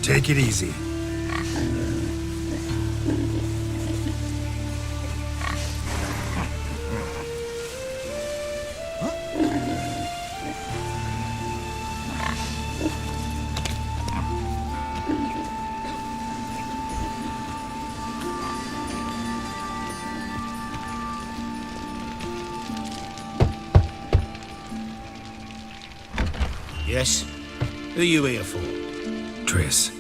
Take it easy. Yes? Who you here for? Triss.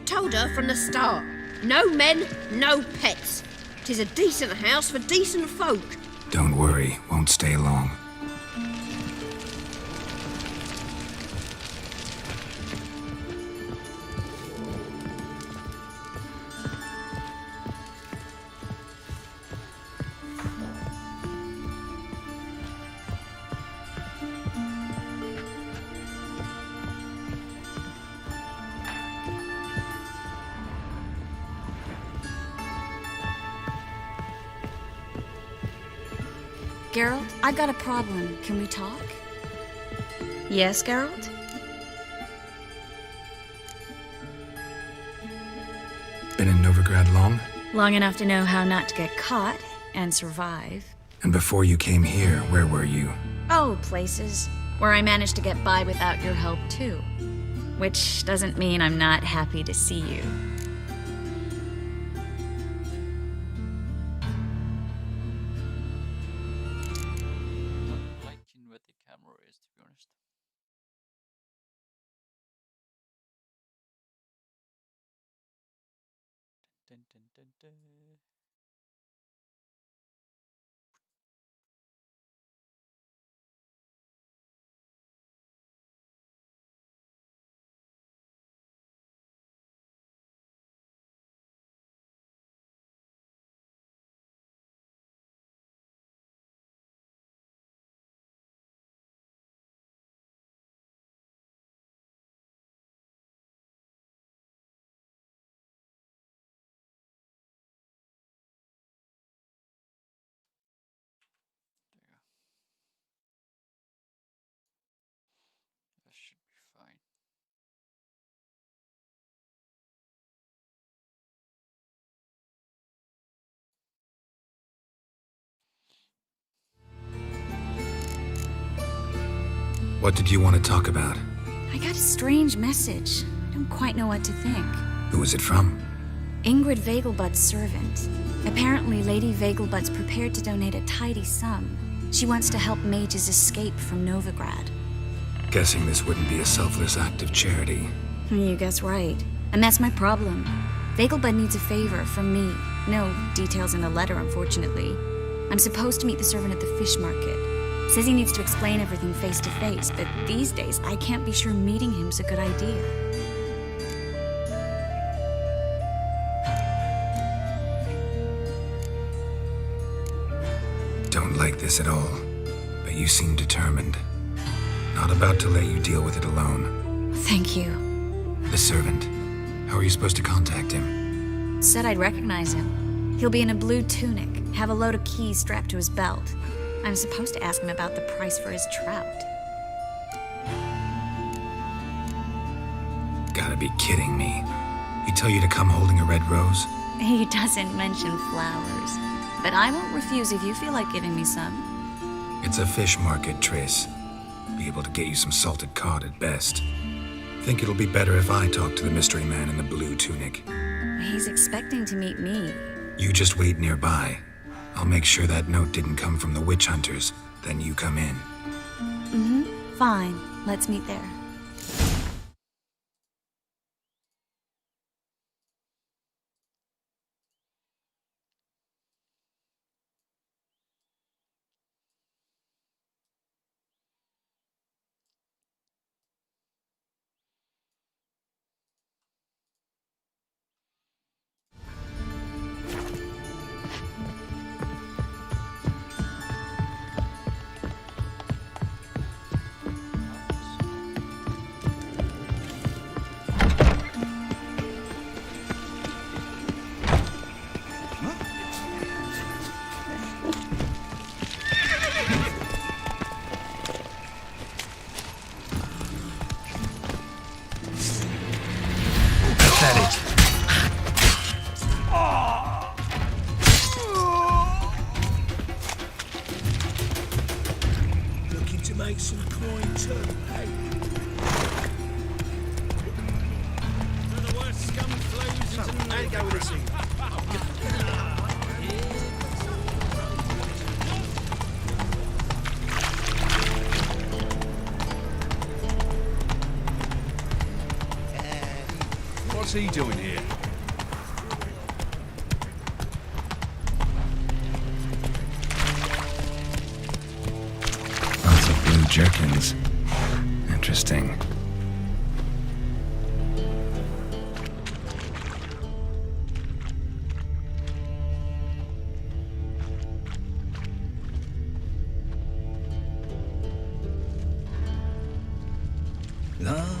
Told her from the start. No men, no pets. 'Tis a decent house for decent folk. Don't worry, won't stay long. Geralt, I've got a problem. Can we talk? Yes, Geralt? Been in Novigrad long? Long enough to know how not to get caught and survive. And before you came here, where were you? Oh, places where I managed to get by without your help, too. Which doesn't mean I'm not happy to see you. Liking where the camera is, to be honest. Dun, dun, dun, dun. There. That should be fine. What did you want to talk about? I got a strange message. I don't quite know what to think. Who was it from? Ingrid Vegelbud's servant. Apparently, Lady Vegelbud's prepared to donate a tidy sum. She wants to help mages escape from Novigrad. Guessing this wouldn't be a selfless act of charity. You guess right. And that's my problem. Vegelbud needs a favor from me. No details in the letter, unfortunately. I'm supposed to meet the servant at the fish market. Says he needs to explain everything face to face, but these days I can't be sure meeting him's a good idea. Don't like this at all, but you seem determined. Not about to let you deal with it alone. Thank you. The servant. How are you supposed to contact him? Said I'd recognize him. He'll be in a blue tunic, have a load of keys strapped to his belt. I'm supposed to ask him about the price for his trout. Gotta be kidding me. He tell you to come holding a red rose? He doesn't mention flowers, but I won't refuse if you feel like giving me some. It's a fish market, Triss. Be able to get you some salted cod at best. Think it'll be better if I talk to the mystery man in the blue tunic. He's expecting to meet me. You just wait nearby. I'll make sure that note didn't come from the witch hunters. Then you come in. Fine. Let's meet there. at it. Looking to make some coin too, hey? They're the worst scum flows into the... How you go with this thing? What's he doing here? Lots of blue jerkins. Interesting.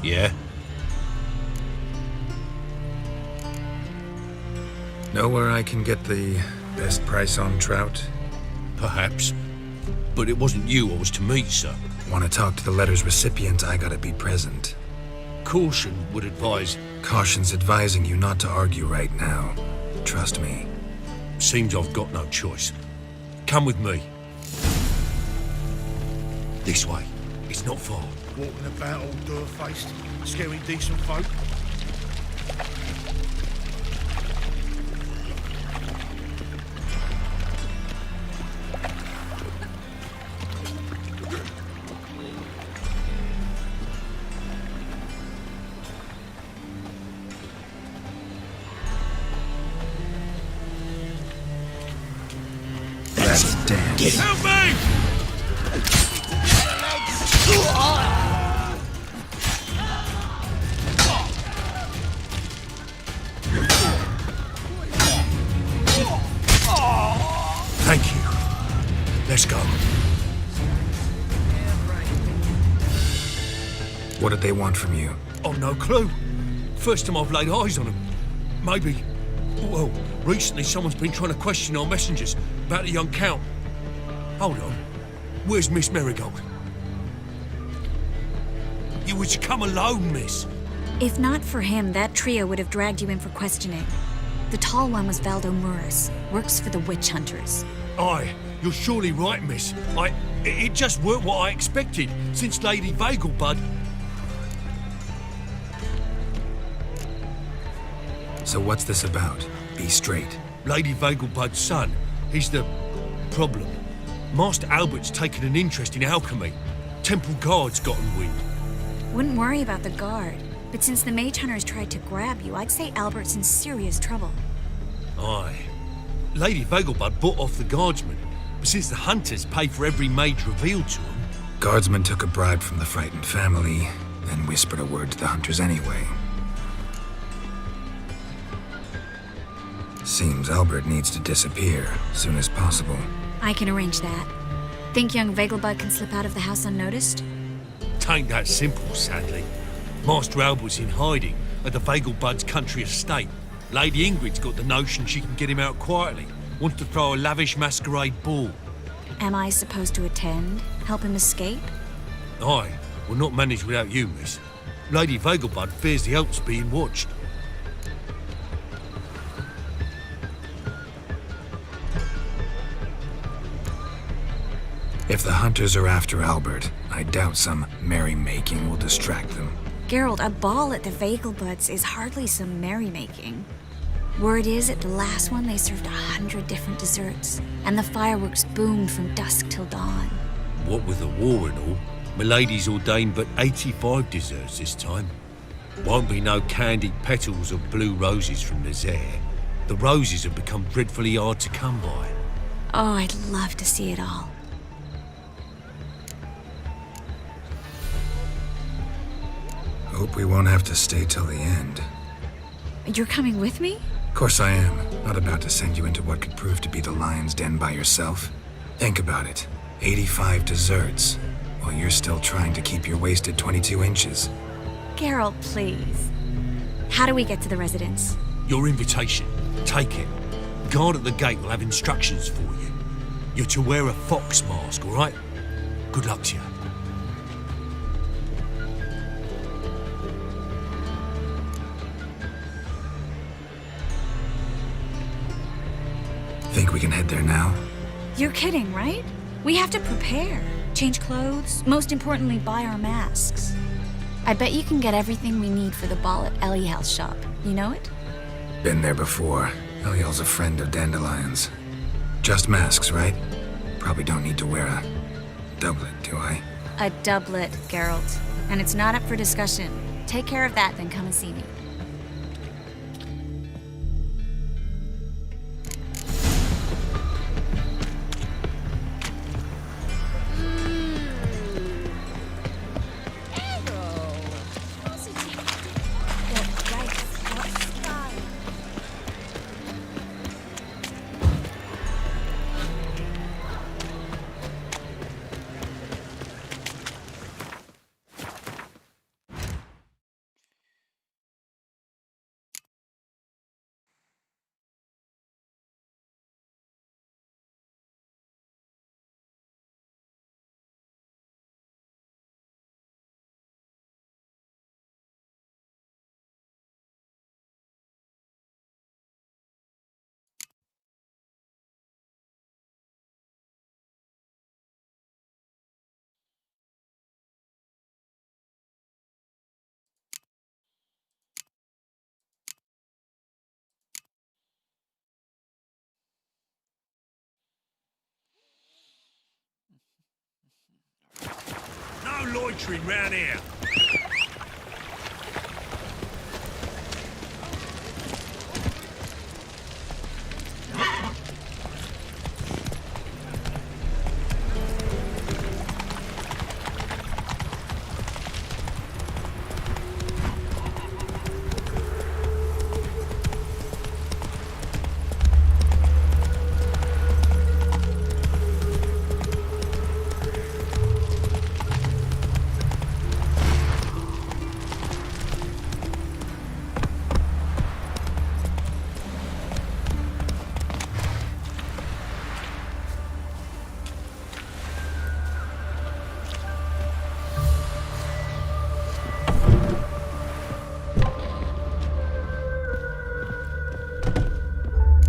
Yeah? Know where I can get the best price on trout? Perhaps. But it wasn't you I was to meet, sir. Want to talk to the letter's recipient, I gotta be present. Caution would advise... Caution's advising you not to argue right now. Trust me. Seems I've got no choice. Come with me. This way. It's not far. Walking about all door-faced, scaring decent folk. That's damn. Help me! Thank you. Let's go. What did they want from you? I've no clue. First time I've laid eyes on them. Maybe... Well, recently someone's been trying to question our messengers about the young Count. Hold on. Where's Miss Marigold? You were to come alone, miss. If not for him, that trio would have dragged you in for questioning. The tall one was Valdo Muris, works for the witch hunters. Aye, you're surely right, miss. It just weren't what I expected, since Lady Vagelbud... So what's this about? Be straight. Lady Vagelbud's son, he's the problem. Master Albert's taken an interest in alchemy. Temple guards gotten wind. Wouldn't worry about the guard, but since the mage hunters tried to grab you, I'd say Albert's in serious trouble. Aye. Lady Vagelbud bought off the guardsmen, but since the hunters pay for every mage revealed to them... Guardsman took a bribe from the frightened family, then whispered a word to the hunters anyway. Seems Albert needs to disappear soon as possible. I can arrange that. Think young Vagelbud can slip out of the house unnoticed? Tain't that simple, sadly. Master Albert's in hiding at the Vagelbud's country estate. Lady Ingrid's got the notion she can get him out quietly. Wants to throw a lavish masquerade ball. Am I supposed to attend? Help him escape? Aye, we'll not manage without you, miss. Lady Vagelbud fears the Alps being watched. If the hunters are after Albert, I doubt some merrymaking will distract them. Geralt, a ball at the Vagelbuds is hardly some merrymaking. Word is, at the last one they served 100 different desserts, and the fireworks boomed from dusk till dawn. What with the war and all, Milady's ordained but 85 desserts this time. Won't be no candied petals or blue roses from Nazaire. The roses have become dreadfully hard to come by. Oh, I'd love to see it all. Hope we won't have to stay till the end. You're coming with me? Of course I am. Not about to send you into what could prove to be the lion's den by yourself. Think about it. 85 desserts, while you're still trying to keep your waist at 22 inches. Geralt, please. How do we get to the residence? Your invitation. Take it. Guard at the gate will have instructions for you. You're to wear a fox mask, all right? Good luck to you. Think we can head there now? You're kidding, right? We have to prepare. Change clothes, most importantly, buy our masks. I bet you can get everything we need for the ball at Eliel's shop. You know it? Been there before. Eliel's a friend of Dandelion's. Just masks, right? Probably don't need to wear a doublet, do I? A doublet, Geralt. And it's not up for discussion. Take care of that, then come and see me. No loitering round here.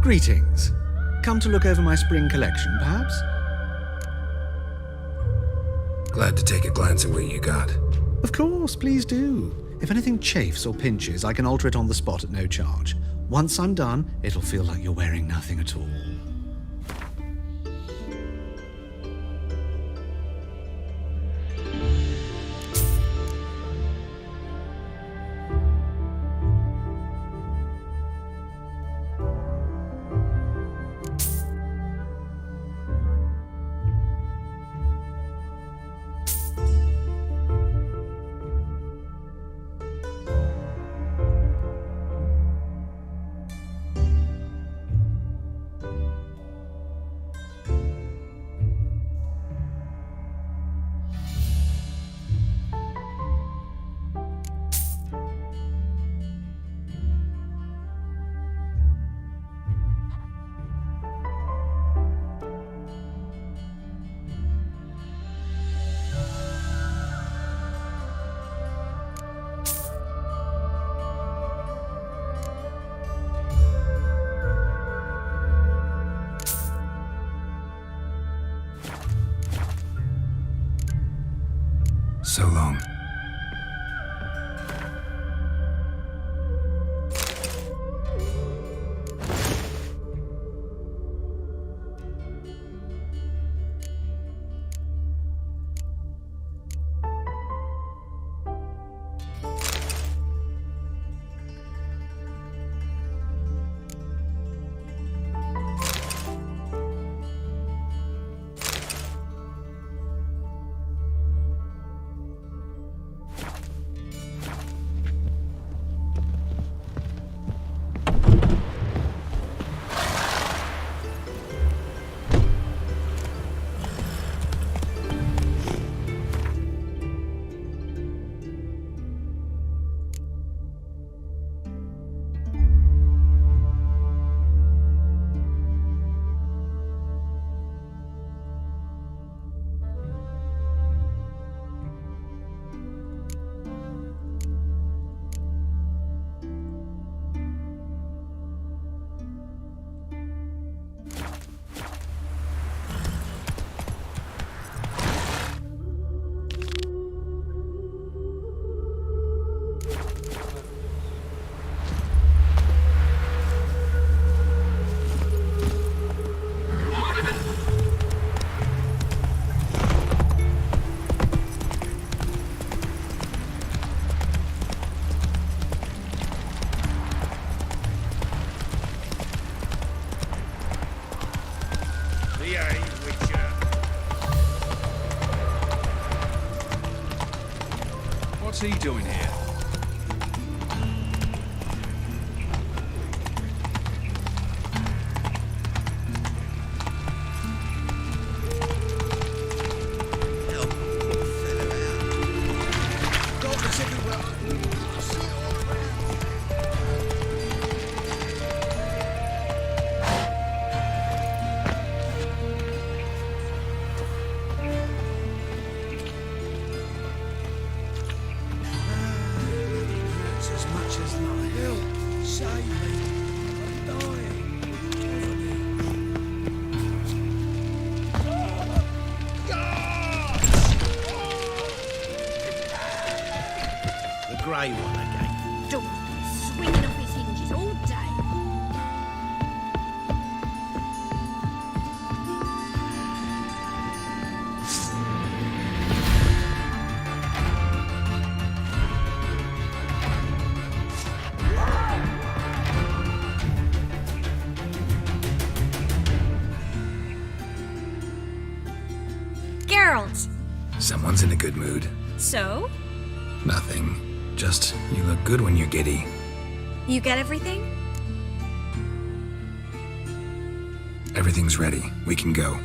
Greetings. Come to look over my spring collection, perhaps? Glad to take a glance at what you got. Of course, please do. If anything chafes or pinches, I can alter it on the spot at no charge. Once I'm done, it'll feel like you're wearing nothing at all. So long. he doing here? Grey one again. Door swinging off his hinges all day. Geralt! Someone's in a good mood. So? Nothing. Just, you look good when you're giddy. You get everything? Everything's ready. We can go.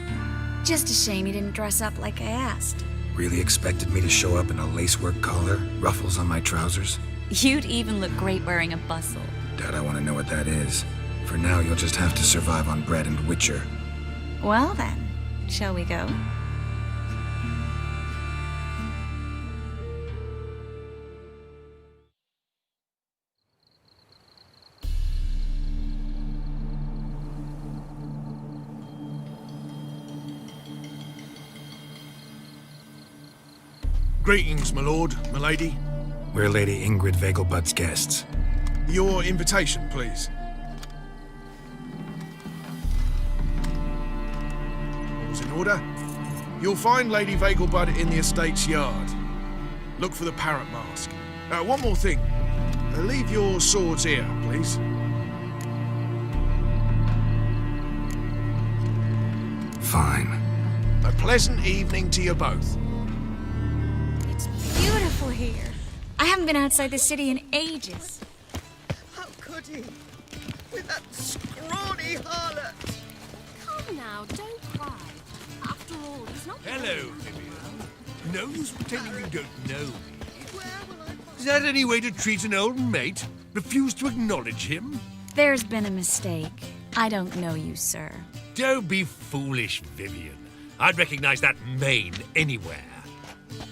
Just a shame you didn't dress up like I asked. Really expected me to show up in a lacework collar, ruffles on my trousers? You'd even look great wearing a bustle. Doubt I want to know what that is. For now, you'll just have to survive on bread and Witcher. Well then, shall we go? Greetings, my lord, my lady. We're Lady Ingrid Vegelbud's guests. Your invitation, please. All's in order. You'll find Lady Vegelbud in the estate's yard. Look for the parrot mask. One more thing. Leave your swords here, please. Fine. A pleasant evening to you both. It's beautiful here. I haven't been outside the city in ages. How could he? With that scrawny harlot! Come now, don't cry. After all, he's not... Hello, Vivian. No use pretending you don't know me. Where will I find... Is that any way to treat an old mate? Refuse to acknowledge him? There's been a mistake. I don't know you, sir. Don't be foolish, Vivian. I'd recognize that mane anywhere.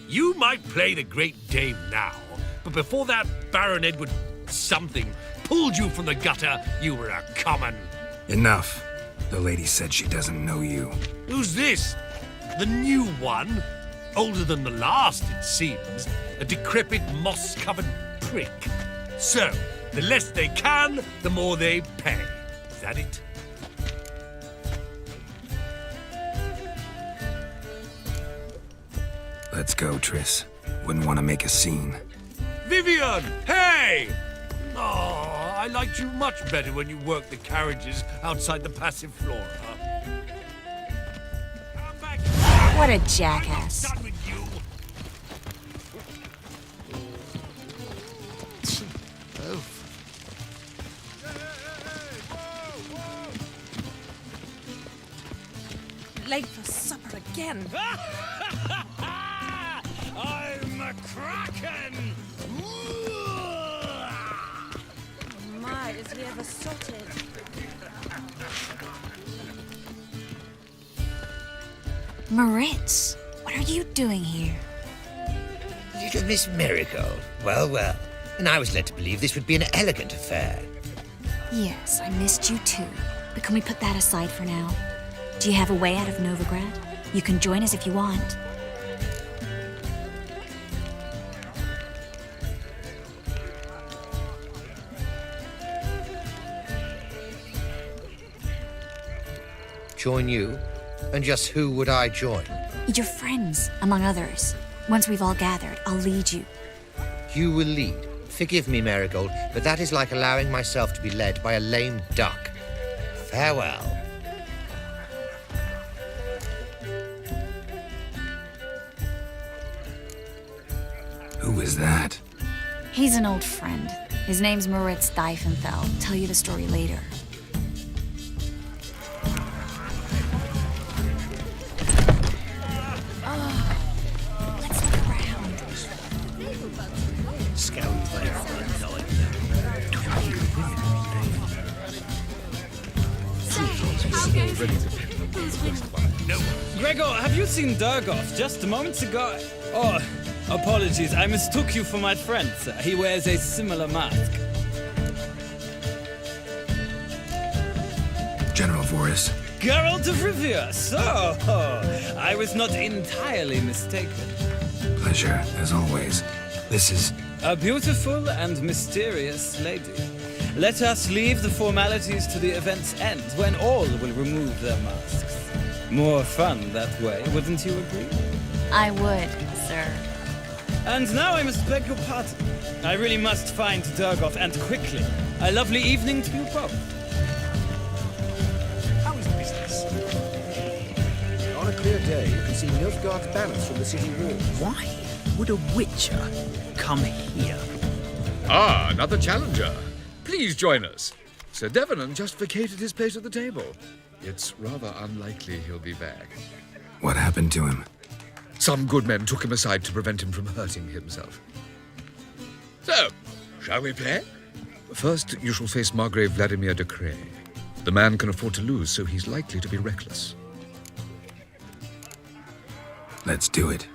You might play the great dame now, but before that Baron Edward something pulled you from the gutter, you were a common. Enough. The lady said she doesn't know you. Who's this? The new one? Older than the last, it seems. A decrepit, moss-covered prick. So, the less they can, the more they pay. Is that it? Let's go, Triss. Wouldn't want to make a scene. Vivian! Hey! Oh, I liked you much better when you worked the carriages outside the passive flora. Come back. What a jackass. I'm not done with you. Late for supper again. I'm a kraken! My, is he ever sorted? Moritz, what are you doing here? Little Miss Miracle. Well, well. And I was led to believe this would be an elegant affair. Yes, I missed you too. But can we put that aside for now? Do you have a way out of Novigrad? You can join us if you want. Join you? And just who would I join? Your friends, among others. Once we've all gathered, I'll lead you. You will lead. Forgive me, Marigold, but that is like allowing myself to be led by a lame duck. Farewell. Who is that? He's an old friend. His name's Moritz Diefenthal. Tell you the story later. Let's look around. Gregor, have you seen Durgoff just moments ago? Oh, apologies, I mistook you for my friend, sir. He wears a similar mask. General Voris. Geralt of Rivia, so I was not entirely mistaken. Pleasure, as always. This is... A beautiful and mysterious lady. Let us leave the formalities to the event's end, when all will remove their masks. More fun that way, wouldn't you agree? I would, sir. And now I must beg your pardon. I really must find Durgoff, and quickly. A lovely evening to you both. How is business? On a clear day, you can see Nilfgaard's banners from the city walls. Why would a witcher come here? Ah, another challenger. Please join us. Sir Devenant just vacated his place at the table. It's rather unlikely he'll be back. What happened to him? Some good men took him aside to prevent him from hurting himself. So, shall we play? First, you shall face Margrave Vladimir de Cray. The man can afford to lose, so he's likely to be reckless. Let's do it.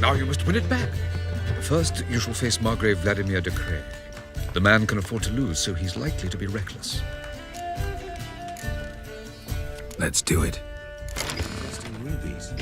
now you must win it back. First, you shall face Margrave Vladimir de Cray. The man can afford to lose, so he's likely to be reckless. Let's do it. Interesting rubies.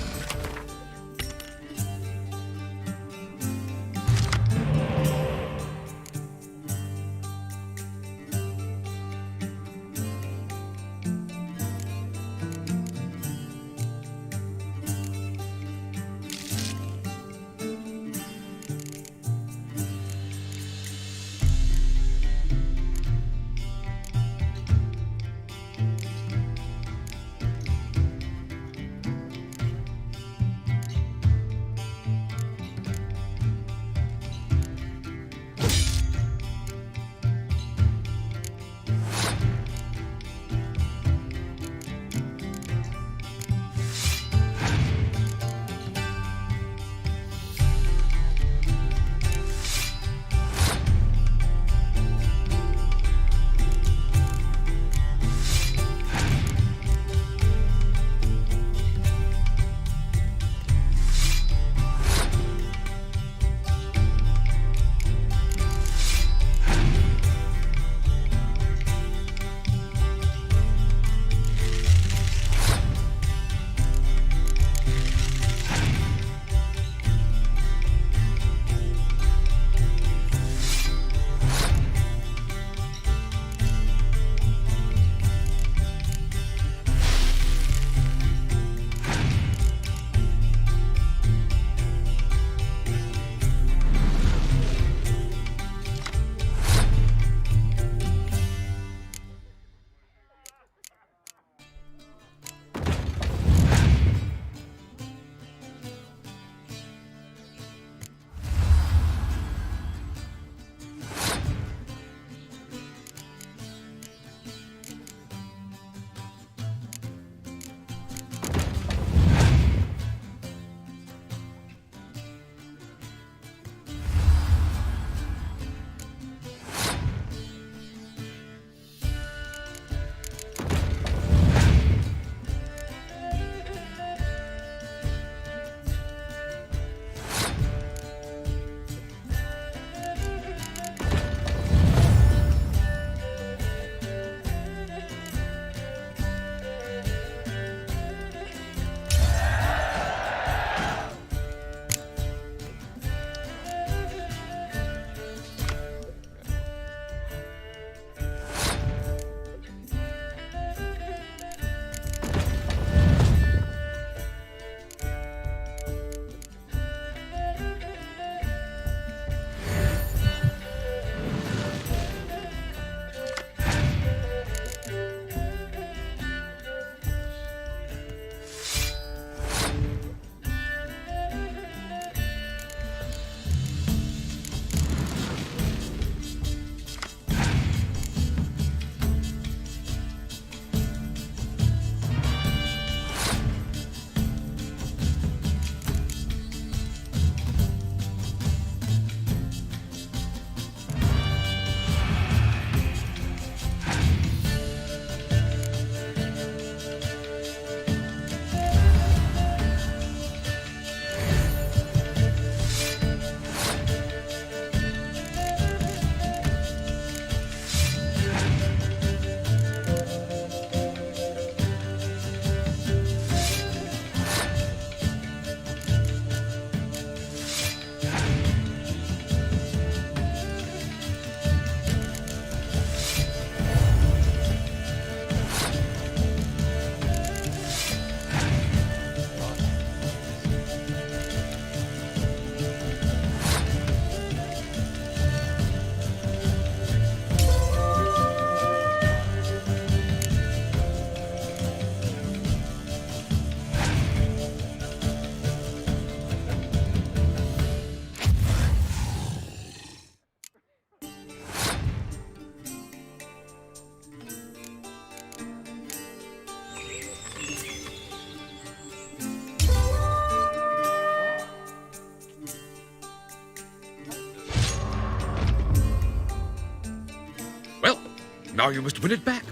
Now you must win it back.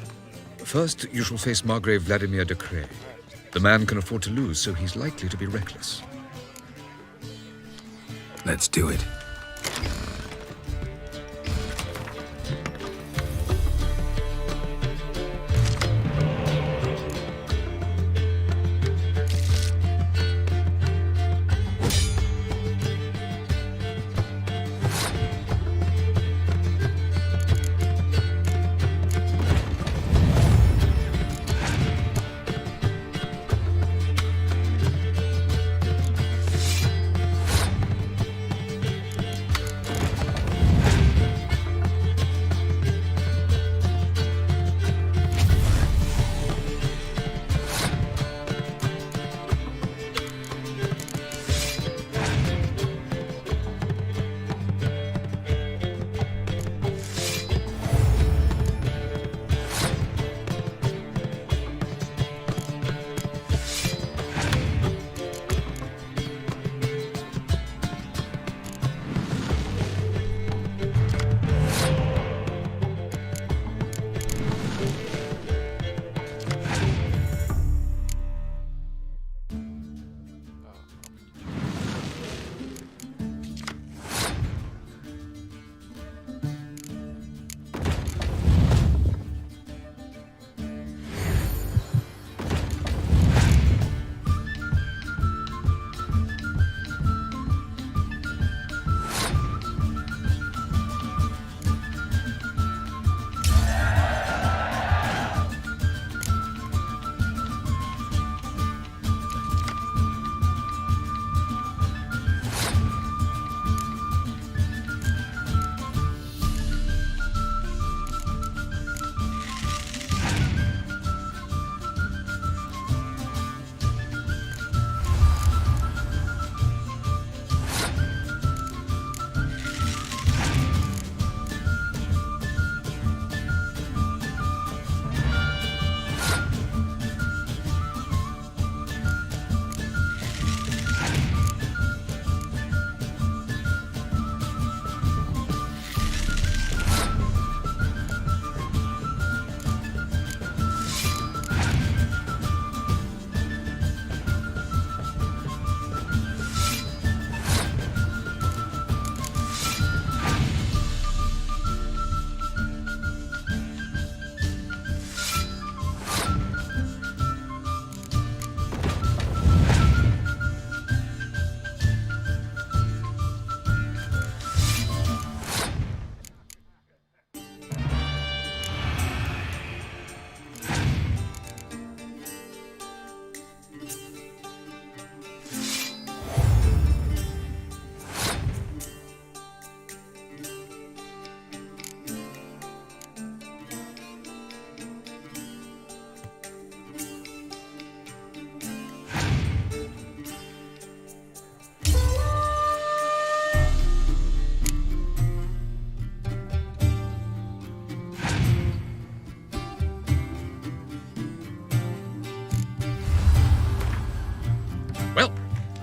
First, you shall face Margrave Vladimir de Cray. The man can afford to lose, so he's likely to be reckless. Let's do it.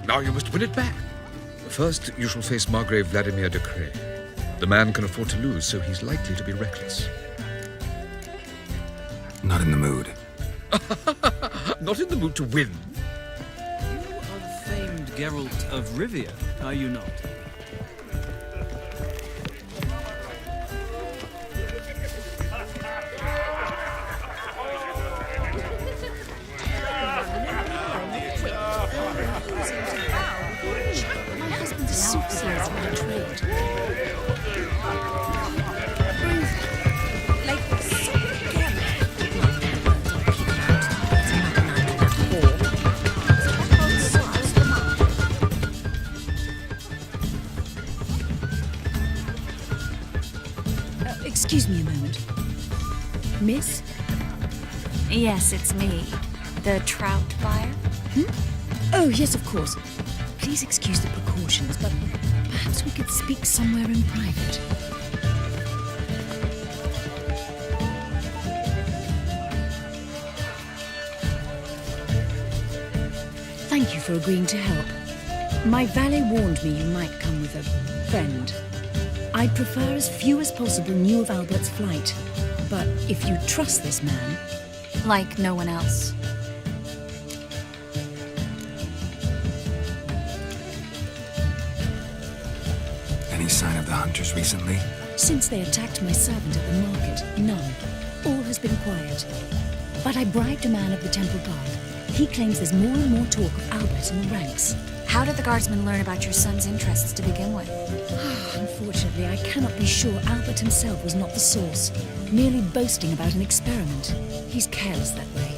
Now you must win it back. First, you shall face Margrave Vladimir de Cray. The man can afford to lose, so he's likely to be reckless. Not in the mood. Not in the mood to win. You are the famed Geralt of Rivia, are you not? My husband's a soup salesman by trade. Excuse me a moment. Miss? Yes, it's me. The trout buyer? Oh, yes, of course. Please excuse the precautions, but perhaps we could speak somewhere in private. Thank you for agreeing to help. My valet warned me you might come with a friend. I'd prefer as few as possible knew of Albert's flight. But if you trust this man... Like no one else. Any sign of the hunters recently? Since they attacked my servant at the market, none. All has been quiet. But I bribed a man of the temple guard. He claims there's more and more talk of Albert in the ranks. How did the guardsmen learn about your son's interests to begin with? Unfortunately, I cannot be sure Albert himself was not the source, merely boasting about an experiment. He's careless that way.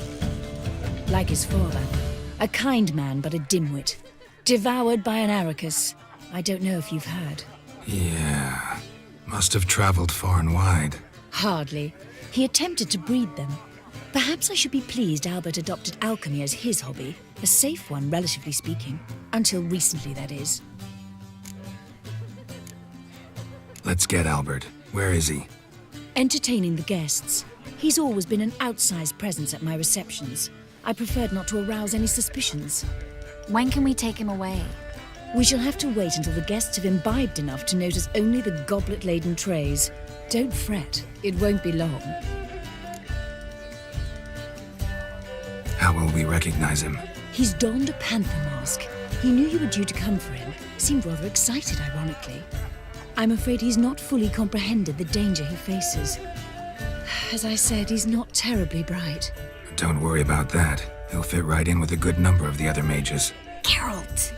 Like his father. A kind man, but a dimwit. Devoured by an Arrakis. I don't know if you've heard. Yeah. Must have traveled far and wide. Hardly. He attempted to breed them. Perhaps I should be pleased Albert adopted alchemy as his hobby. A safe one, relatively speaking. Until recently, that is. Let's get Albert. Where is he? Entertaining the guests. He's always been an outsized presence at my receptions. I preferred not to arouse any suspicions. When can we take him away? We shall have to wait until the guests have imbibed enough to notice only the goblet-laden trays. Don't fret, it won't be long. How will we recognize him? He's donned a panther mask. He knew you were due to come for him. Seemed rather excited, ironically. I'm afraid he's not fully comprehended the danger he faces. As I said, he's not terribly bright. Don't worry about that. He'll fit right in with a good number of the other mages. Geralt!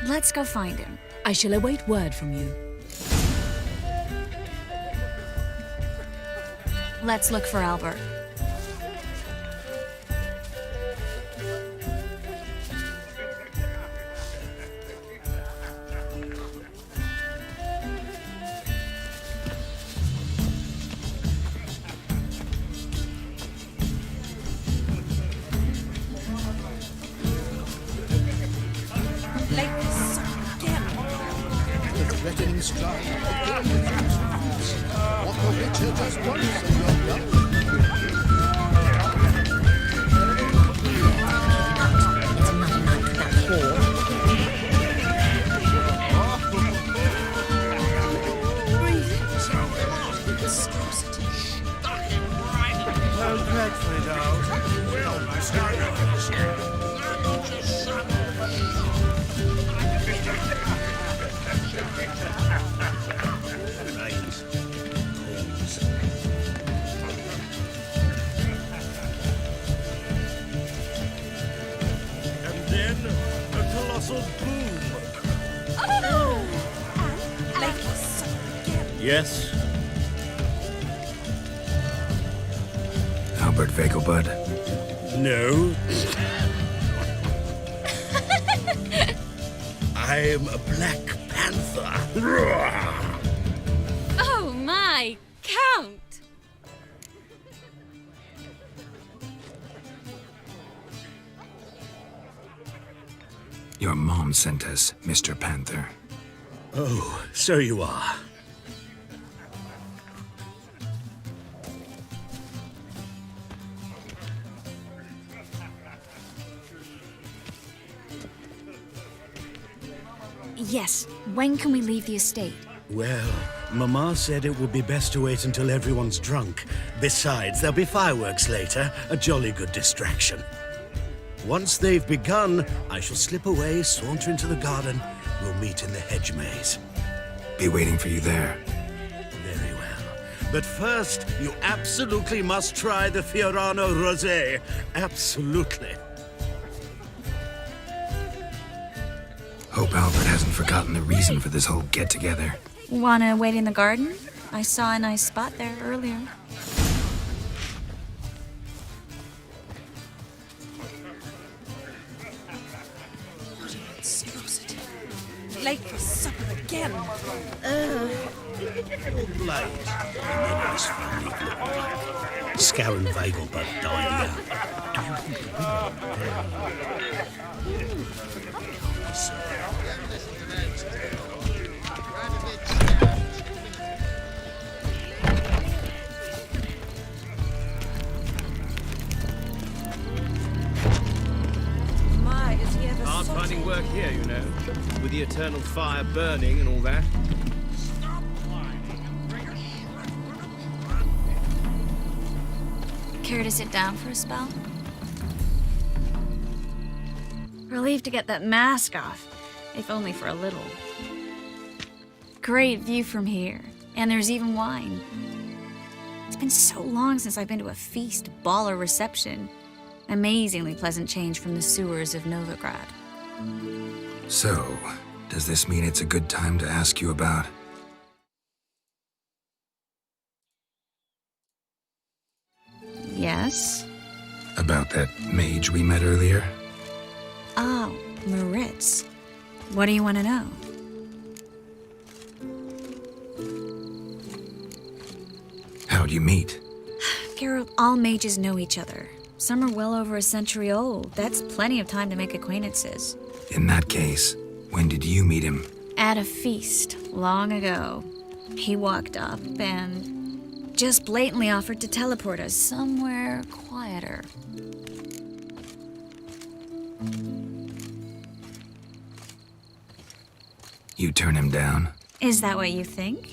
Let's go find him. I shall await word from you. Let's look for Albert. Threatening stride. What the Witcher just wants, and you're done. It's another night for that whore. So dreadfully, though. Well, my And then a colossal boom. Oh! Yes. Albert Vegelbud? No. I am a Black Panther. Oh my, Count! Your mom sent us, Mr. Panther. Oh, so you are. Yes, when can we leave the estate? Well, Mama said it would be best to wait until everyone's drunk. Besides, there'll be fireworks later, a jolly good distraction. Once they've begun, I shall slip away, saunter into the garden. We'll meet in the hedge maze. Be waiting for you there. Very well. But first, you absolutely must try the Fiorano Rosé. Absolutely. Hope Albert hasn't forgotten the reason for this whole get-together. Wanna wait in the garden? I saw a nice spot there earlier. Late for supper again. Scour and Vegelbud died out. Do you think My, is he ever Hard salty? finding work here, you know, with the eternal fire burning and all that. Care to sit down for a spell? Relieved to get that mask off, if only for a little. Great view from here. And there's even wine. It's been so long since I've been to a feast, ball, or reception. Amazingly pleasant change from the sewers of Novigrad. So, does this mean it's a good time to ask you about... Yes? About that mage we met earlier? Oh, Moritz. What do you want to know? How'd you meet? Geralt, all mages know each other. Some are well over a century old. That's plenty of time to make acquaintances. In that case, when did you meet him? At a feast, long ago. He walked up and just blatantly offered to teleport us somewhere quieter. You turn him down? Is that what you think?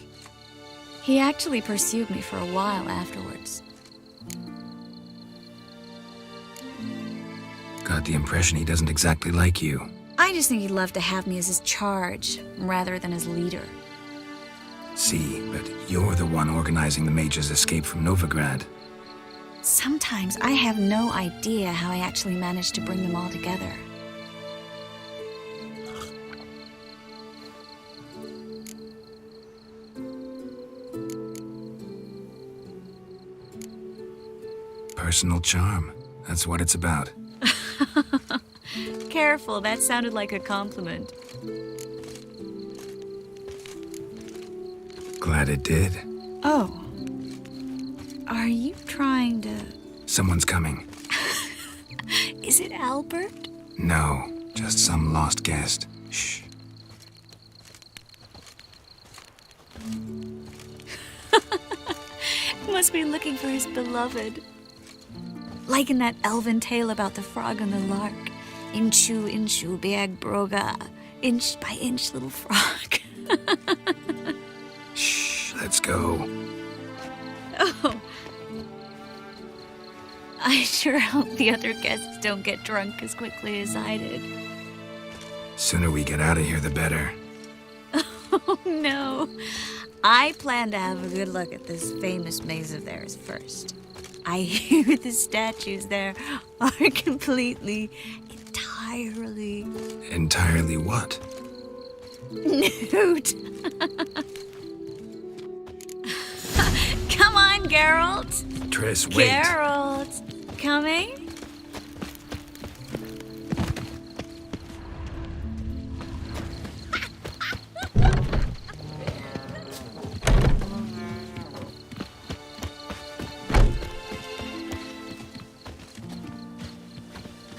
He actually pursued me for a while afterwards. Got the impression he doesn't exactly like you. I just think he'd love to have me as his charge, rather than his leader. See, but you're the one organizing the mage's escape from Novigrad. Sometimes I have no idea how I actually managed to bring them all together. Personal charm. That's what it's about. Careful, that sounded like a compliment. Glad it did. Oh. Are you trying to... Someone's coming. Is it Albert? No, just some lost guest. Shh. Must be looking for his beloved. Like in that elven tale about the frog and the lark. Inchu, big broga. Inch by inch, little frog. Shh, let's go. Oh. I sure hope the other guests don't get drunk as quickly as I did. Sooner we get out of here, the better. Oh, no. I plan to have a good look at this famous maze of theirs first. I hear the statues there are completely, entirely... Entirely what? Nude. Come on, Geralt. Triss, wait. Geralt, coming?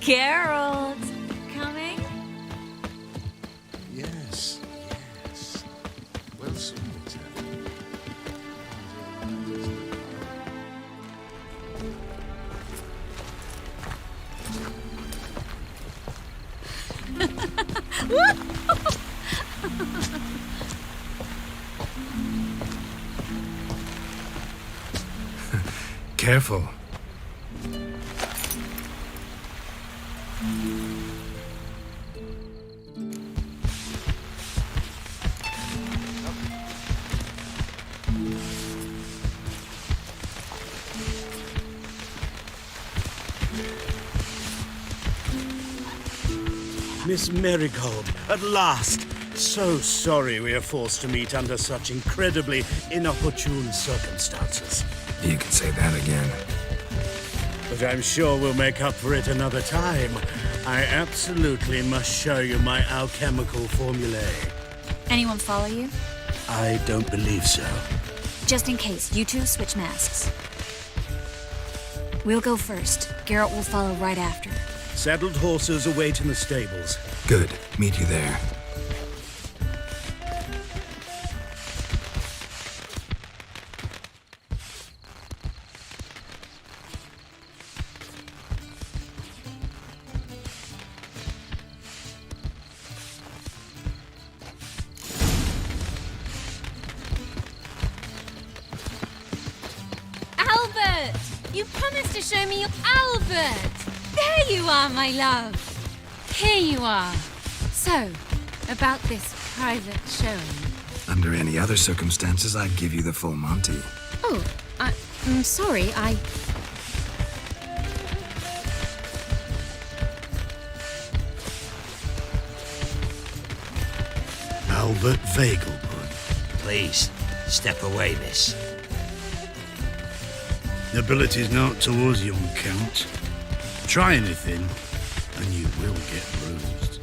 Geralt, coming? Yes, yes. Well, soon return. Careful. Miss Marigold, at last! So sorry we are forced to meet under such incredibly inopportune circumstances. You can say that again. But I'm sure we'll make up for it another time. I absolutely must show you my alchemical formulae. Anyone follow you? I don't believe so. Just in case, you two switch masks. We'll go first. Geralt will follow right after. Saddled horses await in the stables. Good. Meet you there. Albert! You promised to show me your Albert! There you are, my love. Here you are. So, about this private showing. Under any other circumstances, I'd give you the full Monty. Oh, I'm sorry, Albert Vegelbud. Please, step away, miss. Ability's not towards young Count. Try anything, and you will get bruised.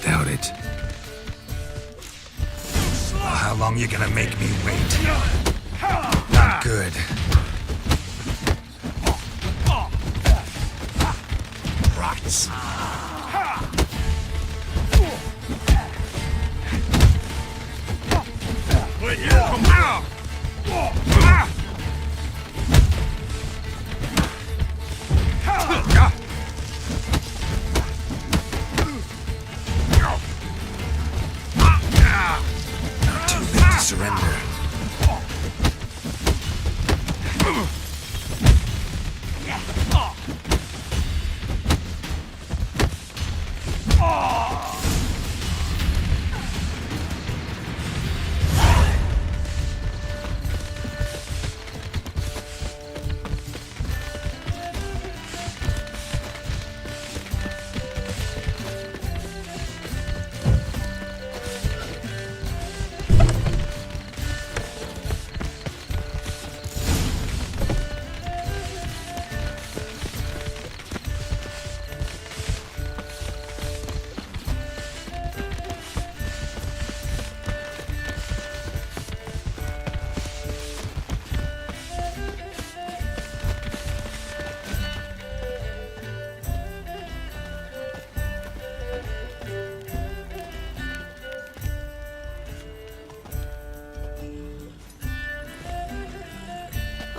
Doubt it. Well, how long you gonna make me wait? Not good. Rats. Come out! Not too late to surrender.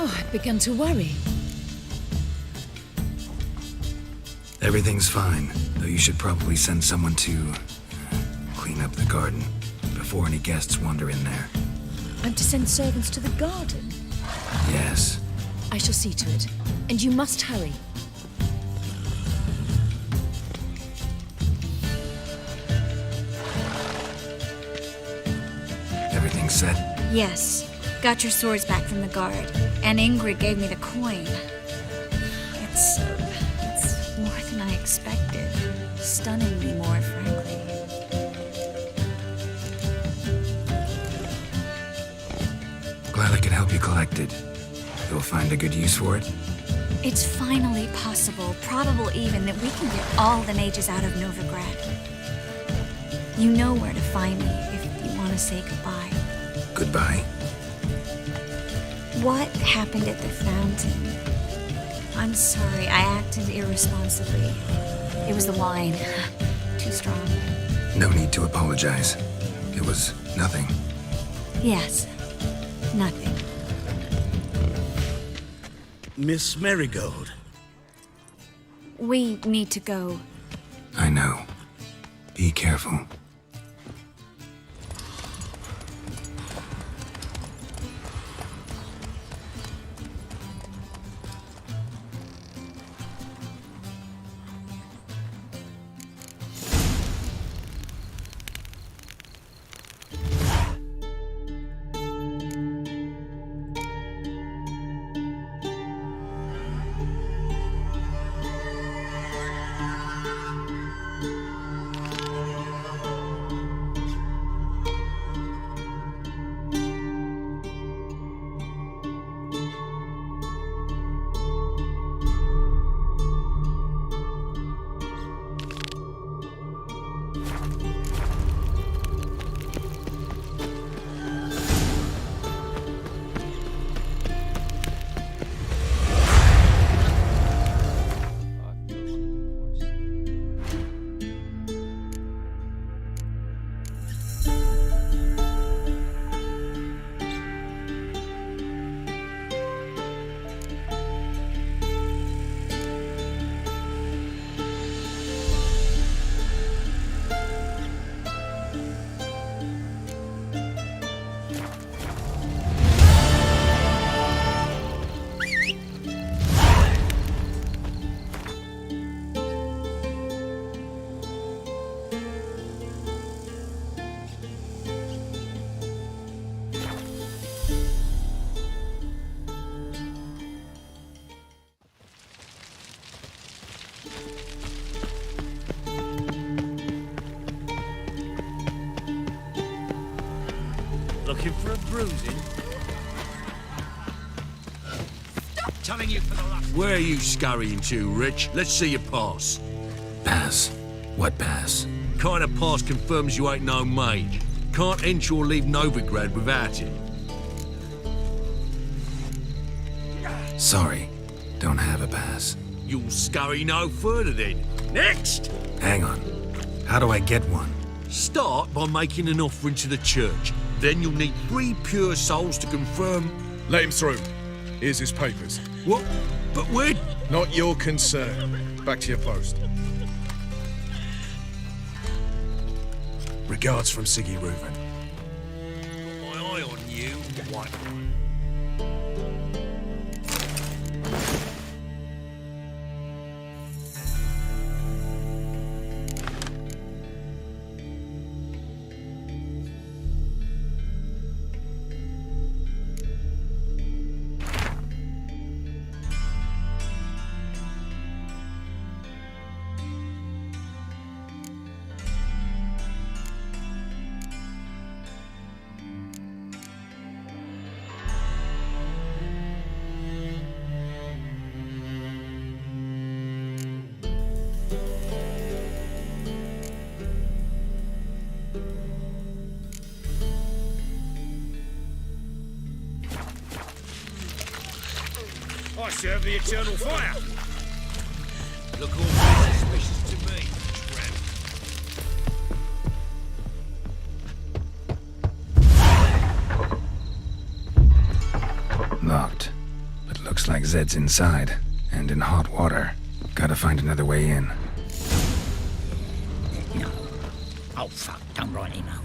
Oh, I've begun to worry. Everything's fine, though you should probably send someone to clean up the garden before any guests wander in there. I'm to send servants to the garden? Yes. I shall see to it. And you must hurry. Everything set? yes. Got your swords back from the guard, and Ingrid gave me the coin. It's more than I expected. Stunningly more, frankly. Glad I could help you collect it. You'll find a good use for it? It's finally possible, probable even, that we can get all the mages out of Novigrad. You know where to find me if you want to say goodbye. Goodbye? What happened at the fountain? I'm sorry, I acted irresponsibly. It was the wine. Too strong. No need to apologize. It was nothing. Yes. Nothing. Miss Marigold. We need to go. I know. Be careful. Looking for a bruising? Telling you for the last... Where are you scurrying to, Rich? Let's see your pass. Pass? What pass? Kind of pass confirms you ain't no maid. Can't enter or leave Novigrad without it. Sorry, don't have a pass. You'll scurry no further then. Next! Hang on. How do I get one? Start by making an offering to the church. Then you'll need 3 pure souls to confirm... Let him through. Here's his papers. What? But where... Not your concern. Back to your post. Regards from Siggy Reuven. Got my eye on you, white one. I serve the eternal fire. Look all suspicious to me, tramp. Locked. But looks like Zed's inside. And in hot water. Gotta find another way in. No. Oh, fuck. Don't write email.